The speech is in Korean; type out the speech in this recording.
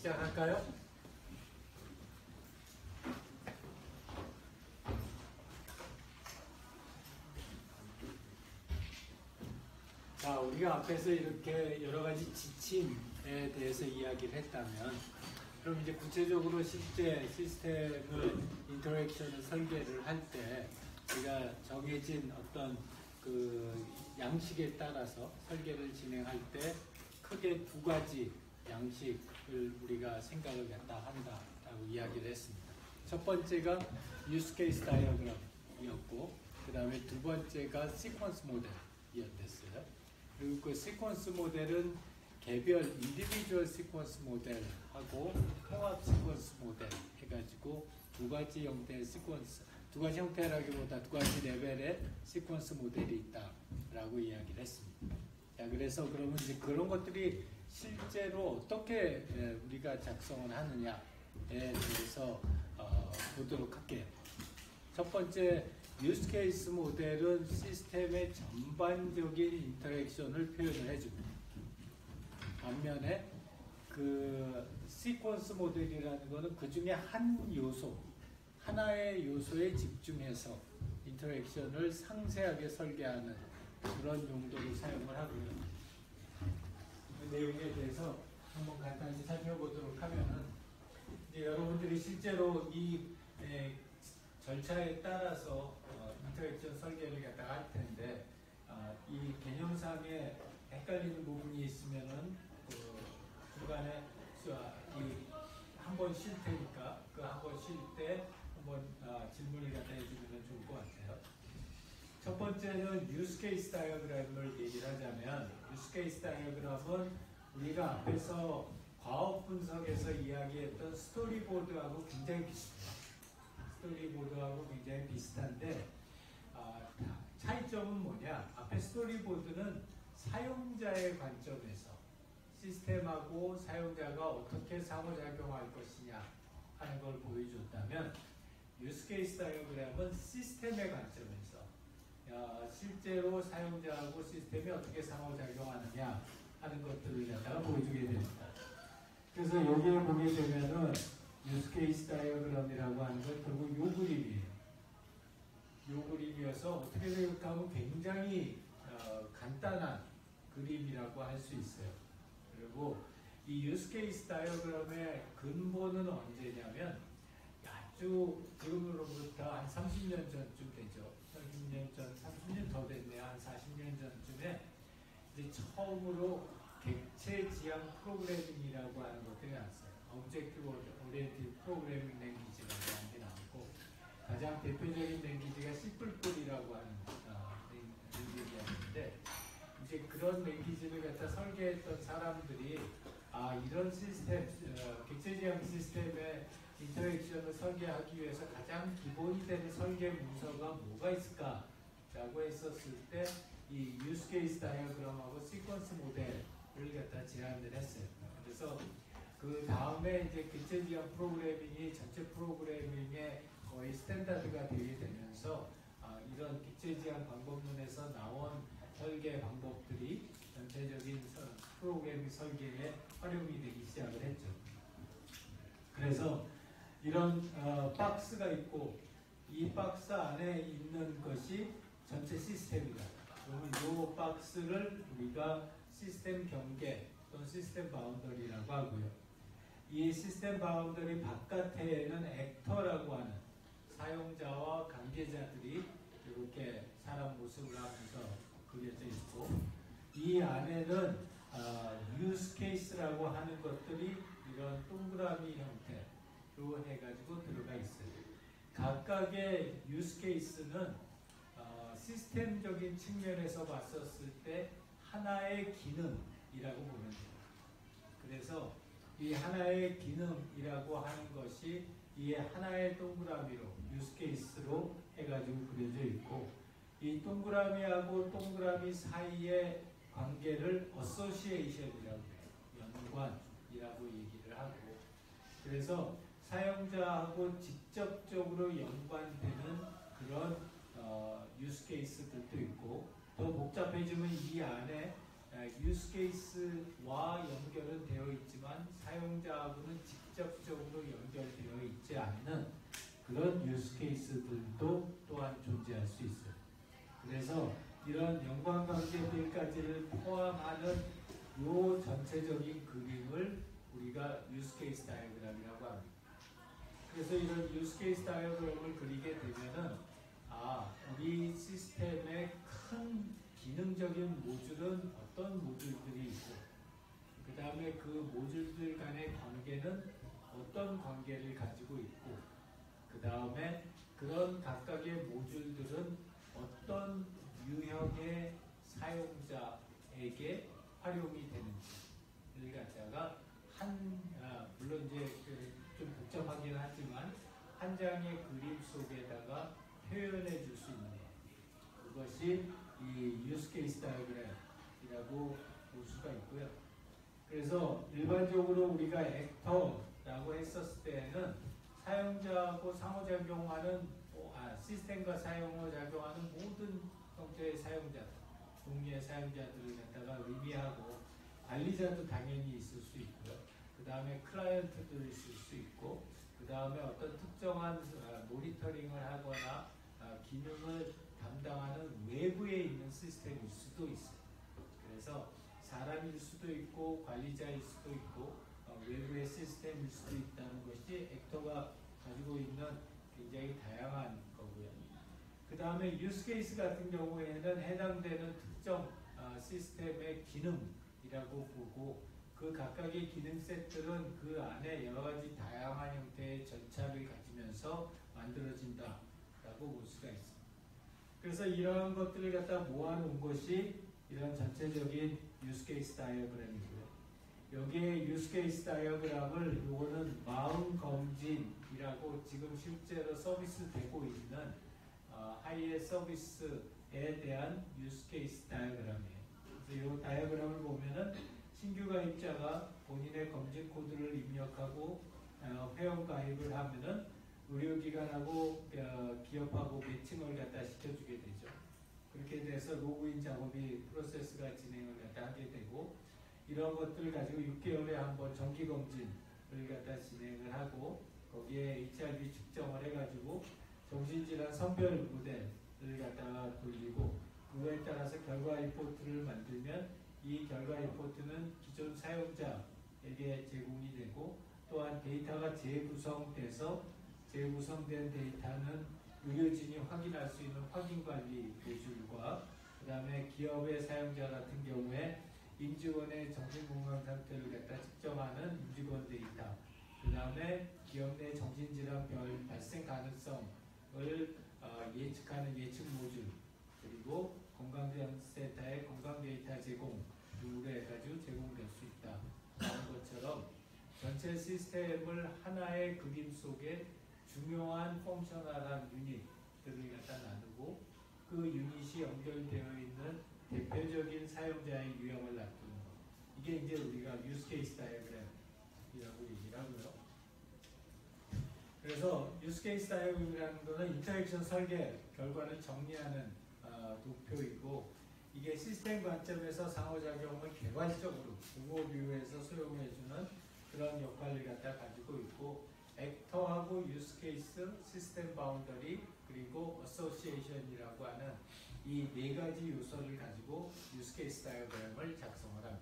시작할까요? 자, 우리가 앞에서 이렇게 여러 가지 지침에 대해서 이야기를 했다면, 그럼 이제 구체적으로 실제 시스템을, 인터랙션을 설계를 할 때, 우리가 정해진 어떤 그 양식에 따라서 설계를 진행할 때 크게 두 가지 양식을 우리가 생각을 갖다 한다라고 이야기를 했습니다. 첫 번째가 유스 케이스 다이어그램이었고, 그 다음에 두 번째가 시퀀스 모델이었어요. 그리고 그 시퀀스 모델은 개별 인디비주얼 시퀀스 모델하고 통합 시퀀스 모델 해가지고 두 가지 형태의 시퀀스, 두 가지 형태라기보다 두 가지 레벨의 시퀀스 모델이 있다라고 이야기를 했습니다. 자, 그래서 그러면 이제 그런 것들이 실제로 어떻게 우리가 작성을 하느냐에 대해서 보도록 할게요. 첫 번째, 유스 케이스 모델은 시스템의 전반적인 인터랙션을 표현을 해줍니다. 반면에 그 시퀀스 모델이라는 것은 그 중에 한 요소, 하나의 요소에 집중해서 인터랙션을 상세하게 설계하는 그런 용도로 사용을 하고요. 그 내용에 대해서 한번 간단히 살펴보도록 하면은, 이제 여러분들이 실제로 이 절차에 따라서 인터랙션 설계를 갖다가 할 텐데, 이 개념상에 헷갈리는 부분이 있으면은 중간에 한 번 쉴 테니까 그 한 번 쉴 때 한번 질문을 갖다 해주면 좋을 것 같아요. 첫 번째는 유스 케이스 다이어그램을 얘기를 하자면, 유스 케이스 다이어그램은 우리가 앞에서 과업 분석에서 이야기했던 스토리보드하고 굉장히 비슷해요. 스토리보드하고 굉장히 비슷한데, 차이점은 뭐냐? 앞에 스토리보드는 사용자의 관점에서 시스템하고 사용자가 어떻게 상호작용할 것이냐 하는 걸 보여줬다면, 유스 케이스 다이어그램은 시스템의 관점에서 실제로 사용자하고 시스템이 어떻게 상호작용하느냐 하는 것들을 갖다가 보여주게 됩니다. 그래서 여기에 보게 되면은 유스 케이스 다이어그램이라고 하는 건 결국 요 그림이에요. 요 그림이어서 어떻게 생각하면 굉장히 간단한 그림이라고 할 수 있어요. 그리고 이 유스 케이스 다이어그램의 근본은 언제냐면, 아주 지금으로부터 한 30년 전쯤 되죠. 30년 전, 30년 더 됐네요. 한 40년 전쯤에 이제 처음으로 객체 지향 프로그래밍이라고 하는 것들이 나왔어요. 오브젝티브 오리엔티드 프로그래밍 랭귀지라고 하는 게 나왔고, 가장 대표적인 랭귀지가 C++이라고 하는 랭귀지였는데, 이제 그런 랭귀지를 갖다 설계했던 사람들이 이런 시스템, 객체 지향 시스템의 인터랙션을 설계하기 위해서 가장 기본이 되는 설계 문서가 뭐가 있을까라고 했었을 때, 이 유스 케이스 다이어그램하고 시퀀스 모델을 갖다 제안을 했어요. 그래서 그 다음에 이제 객체 지향 프로그래밍이 전체 프로그래밍의 거의 스탠다드가 되게 되면서 이런 객체 지향 방법론에서 나온 설계 방법들이 전체적인 프로그래밍 설계에 활용이 되기 시작을 했죠. 그래서 이런 박스가 있고, 이 박스 안에 있는 것이 전체 시스템이다. 그러면 이 박스를 우리가 시스템 경계 또는 시스템 바운더리라고 하고요. 이 시스템 바운더리 바깥에는 액터라고 하는 사용자와 관계자들이 이렇게 사람 모습을 하면서 그려져 있고, 이 안에는 유스 케이스라고 하는 것들이 이런 동그라미 형태로 해가지고 들어가 있어요. 각각의 유스 케이스는 시스템적인 측면에서 봤었을 때 하나의 기능이라고 보면 돼요. 그래서 이 하나의 기능이라고 하는 것이 이 하나의 동그라미로, 유스 케이스로 해가지고 그려져 있고, 이 동그라미하고 동그라미 사이의 관계를 어소시에이션이라고 해요. 연관이라고 얘기를 하고, 그래서 사용자하고 직접적으로 연관되는 그런 유스 케이스들도 있고, 더 복잡해지면 이 안에 유스 케이스와 연결은 되어 있지만 사용자하고는 직접적으로 연결되어 있지 않는 그런 유스 케이스들도 또한 존재할 수 있어요. 그래서 이런 연관관계들까지를 포함하는 이 전체적인 그림을 우리가 유스 케이스 다이어그램이라고 합니다. 그래서 이런 유스 케이스 다이어그램을 그리게 되면은 우리 시스템의 큰 기능적인 모듈은 어떤 모듈들이 있고 그 다음에 그 모듈들 간의 관계는 어떤 관계를 가지고 있고 그 다음에 그런 각각의 모듈들은 어떤 유형의 사용자에게 활용이 되는지를 갖다가 물론 이제 좀 복잡하긴 하지만 한 장의 그림 속에다가 표현해 줄 수 있는 것. 그것이 이 유스 케이스 다이어그램이라고 볼 수가 있고요. 그래서 일반적으로 우리가 액터라고 했었을 때는 사용자하고 상호작용하는 시스템과 상호작용하는 모든 형태의 사용자들, 종류의 사용자들을 갖다가 의미하고 관리자도 당연히 있을 수 있고요. 그 다음에 클라이언트도 있을 수 있고 그 다음에 어떤 특정한 모니터링을 하거나 기능을 담당하는 외부에 있는 시스템일 수도 있어요. 그래서 사람일 수도 있고 관리자일 수도 있고 외부의 시스템일 수도 있다는 것이 액터가 가지고 있는 굉장히 다양한 거고요. 그 다음에 유스 케이스 같은 경우에는 해당되는 특정 시스템의 기능이라고 보고 그 각각의 기능 세트는 그 안에 여러 가지 다양한 형태의 절차를 가지면서 만들어진다라고 볼 수가 있습니다. 그래서 이러한 것들을 갖다 모아놓은 것이 이런 전체적인 유스 케이스 다이어그램이고요. 여기에 유스 케이스 다이어그램을 요거는 마음 검진이라고 지금 실제로 서비스 되고 있는 하이의 서비스에 대한 유스 케이스 다이어그램이에요. 그래서 이 다이어그램을 보면은 신규 가입자가 본인의 검진 코드를 입력하고 회원 가입을 하면은 의료기관하고 기업하고 매칭을 갖다 시켜주게 되죠. 그렇게 돼서 로그인 작업이 프로세스가 진행을 갖다 하게 되고 이런 것들을 가지고 6개월에 한번 정기검진을 갖다 진행을 하고 거기에 HIV 측정을 해가지고 정신질환 선별 모델을 갖다가 돌리고 그거에 따라서 결과 리포트를 만들면 이 결과 리포트는 기존 사용자에게 제공이 되고 또한 데이터가 재구성돼서 재구성된 데이터는 의료진이 확인할 수 있는 확인관리 모듈과 그 다음에 기업의 사용자 같은 경우에 임직원의 정신건강 상태를 갖다 측정하는 임직원 데이터 그 다음에 기업 내 정신질환별 발생 가능성을 예측하는 예측 모듈 그리고 건강센터의 건강 데이터 제공 등으로 해가지고 제공될 수 있다 하는 것처럼 전체 시스템을 하나의 그림 속에 중요한 펑셔널한 유닛들을 갖다 나누고 그 유닛이 연결되어 있는 대표적인 사용자의 유형을 놔두는 것. 이게 이제 우리가 유스 케이스 다이어그램이라고 얘기를 하고요. 그래서 유스 케이스 다이어그램이라는 것은 인터랙션 설계 결과를 정리하는 도표이고 이게 시스템 관점에서 상호작용을 개괄적으로 오버뷰에서 소용해주는 그런 역할을 갖다 가지고 있고 액터하고 유스 케이스, 시스템 바운더리 그리고 어소시에이션이라고 하는 이 네 가지 요소를 가지고 유스 케이스 다이어그램을 작성을 합니다.